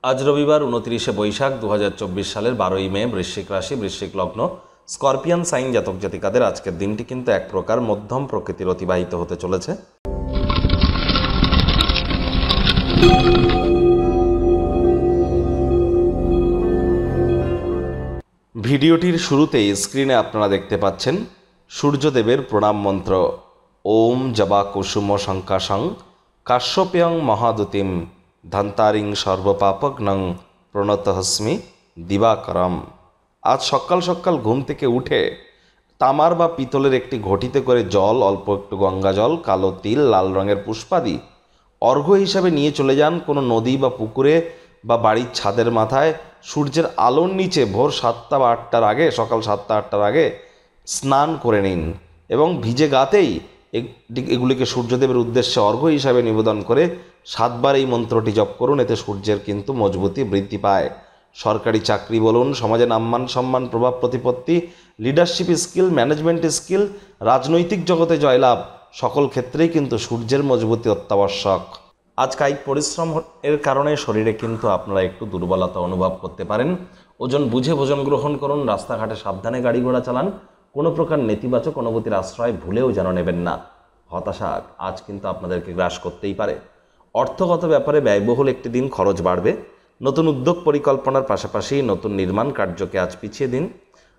আজ রবিবার 29শে বৈশাখ 2024 সালের 12ই মে, বৃশ্চিক রাশি, বৃশ্চিক লগ্ন, স্করপিয়ান সাইন জাতক জাতিকাদের আজকের দিনটি কিন্তু এক প্রকার মধ্যম প্রকৃতির অতিবাহিত হতে চলেছে। ভিডিওটির শুরুতেই স্ক্রিনে আপনারা দেখতে পাচ্ছেন সূর্যদেবের প্রণাম মন্ত্র। ওম জবা কুসুম শঙ্কাশং কাশ্যপেয়ং মহাদুতিম ধন্তারিং সর্বপাপগ্নং প্রণতহস্মি দিবাকরম। আজ সকাল সকাল ঘুম থেকে উঠে তামার বা পিতলের একটি ঘটিতে করে জল, অল্প একটু গঙ্গা জল, কালো তিল, লাল রঙের পুষ্পাদি অর্ঘ্য হিসাবে নিয়ে চলে যান কোনো নদী বা পুকুরে বা বাড়ির ছাদের মাথায়। সূর্যের আলোর নিচে ভোর 7টা বা 8টার আগে, সকাল 7টা 8টার আগে স্নান করে নিন এবং ভিজে গাতেই এগুলিকে সূর্যদেবের উদ্দেশ্যে অর্ঘ্য হিসাবে নিবেদন করে 7বার এই মন্ত্রটি জপ করুন। এতে সূর্যের কিন্তু মজবুতি বৃদ্ধি পায়। সরকারি চাকরি বলুন, সমাজে নাম্মান সম্মান, প্রভাব প্রতিপত্তি, লিডারশিপ স্কিল, ম্যানেজমেন্ট স্কিল, রাজনৈতিক জগতে জয়লাভ, সকল ক্ষেত্রেই কিন্তু সূর্যের মজবুতি অত্যাবশ্যক। আজ কায়িক পরিশ্রম এর কারণে শরীরে কিন্তু আপনারা একটু দুর্বলতা অনুভব করতে পারেন। ওজন বুঝে ভোজন গ্রহণ করুন। রাস্তাঘাটে সাবধানে গাড়ি ঘোড়া চালান। কোনো প্রকার নেতিবাচক অনুভূতির আশ্রয় ভুলেও যেন নেবেন না। হতাশা আজ কিন্তু আপনাদেরকে গ্রাস করতেই পারে। অর্থগত ব্যাপারে ব্যয়বহুল একটি দিন, খরচ বাড়বে। নতুন উদ্যোগ পরিকল্পনার পাশাপাশি নতুন নির্মাণ কার্যকে আজ পিছিয়ে দিন।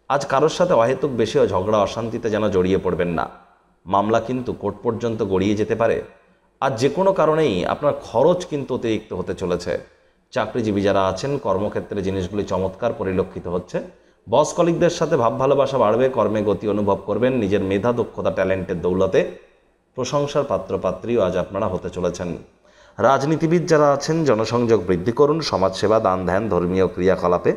আজ কারোর সাথে অহেতুক বেশি ঝগড়া অশান্তিতে যেন জড়িয়ে পড়বেন না। মামলা কিন্তু কোর্ট পর্যন্ত গড়িয়ে যেতে পারে। আজ যে কোনো কারণেই আপনার খরচ কিন্তু অতিরিক্ত হতে চলেছে। চাকরিজীবী যারা আছেন, কর্মক্ষেত্রে জিনিসগুলি চমৎকার পরিলক্ষিত হচ্ছে। বস কলিগদের সাথে ভাব ভালোবাসা বাড়বে। কর্মে গতি অনুভব করবেন। নিজের মেধা, দক্ষতা, ট্যালেন্টের দৌলতে প্রশংসার পাত্রপাত্রীও আজ আপনারা হতে চলেছেন। রাজনীতিবিদ যারা আছেন, জনসংযোগ বৃদ্ধি করুন। সমাজসেবা, দান ধ্যান, ধর্মীয় ক্রিয়াকলাপে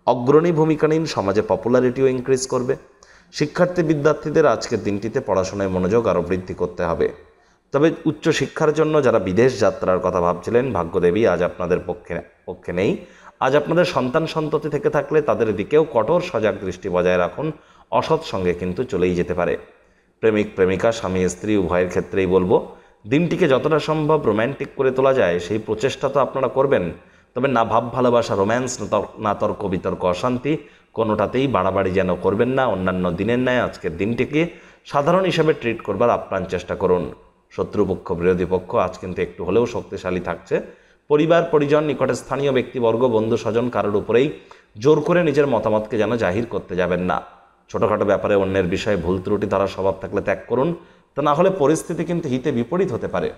অগ্রণী ভূমিকা নিন। সমাজে পপুলারিটিও ইনক্রিজ করবে। শিক্ষার্থী বিদ্যার্থীদের আজকের দিনটিতে পড়াশোনায় মনোযোগ আরও বৃদ্ধি করতে হবে। তবে উচ্চশিক্ষার জন্য যারা বিদেশ যাত্রার কথা ভাবছিলেন, ভাগ্যদেবী আজ আপনাদের পক্ষে নেই। আজ আপনাদের সন্তান সন্ততি থেকে থাকলে তাদের দিকেও কঠোর সজাগ দৃষ্টি বজায় রাখুন। অসৎ সঙ্গে কিন্তু চলেই যেতে পারে। প্রেমিক প্রেমিকা, স্বামী স্ত্রী উভয়ের ক্ষেত্রেই বলবো, দিনটিকে যতটা সম্ভব রোম্যান্টিক করে তোলা যায় সেই প্রচেষ্টা তো আপনারা করবেন। তবে না ভাব ভালোবাসা, রোম্যান্স, না তর্ক বিতর্ক, অশান্তি, কোনোটাতেই বাড়াবাড়ি যেন করবেন না। অন্যান্য দিনের ন্যায় আজকের দিনটিকে সাধারণ হিসাবে ট্রিট করবার আপ্রাণ চেষ্টা করুন। শত্রুপক্ষ, বিরোধী পক্ষ আজ কিন্তু একটু হলেও শক্তিশালী থাকছে। পরিবার পরিজন, নিকটে স্থানীয় ব্যক্তিবর্গ, বন্ধু স্বজন কারোর উপরেই জোর করে নিজের মতামতকে যেন জাহির করতে যাবেন না। ছোটোখাটো ব্যাপারে অন্যের বিষয়ে ভুল ত্রুটি ধরার স্বভাব থাকলে ত্যাগ করুন। তা না হলে পরিস্থিতি কিন্তু হিতে বিপরীত হতে পারে।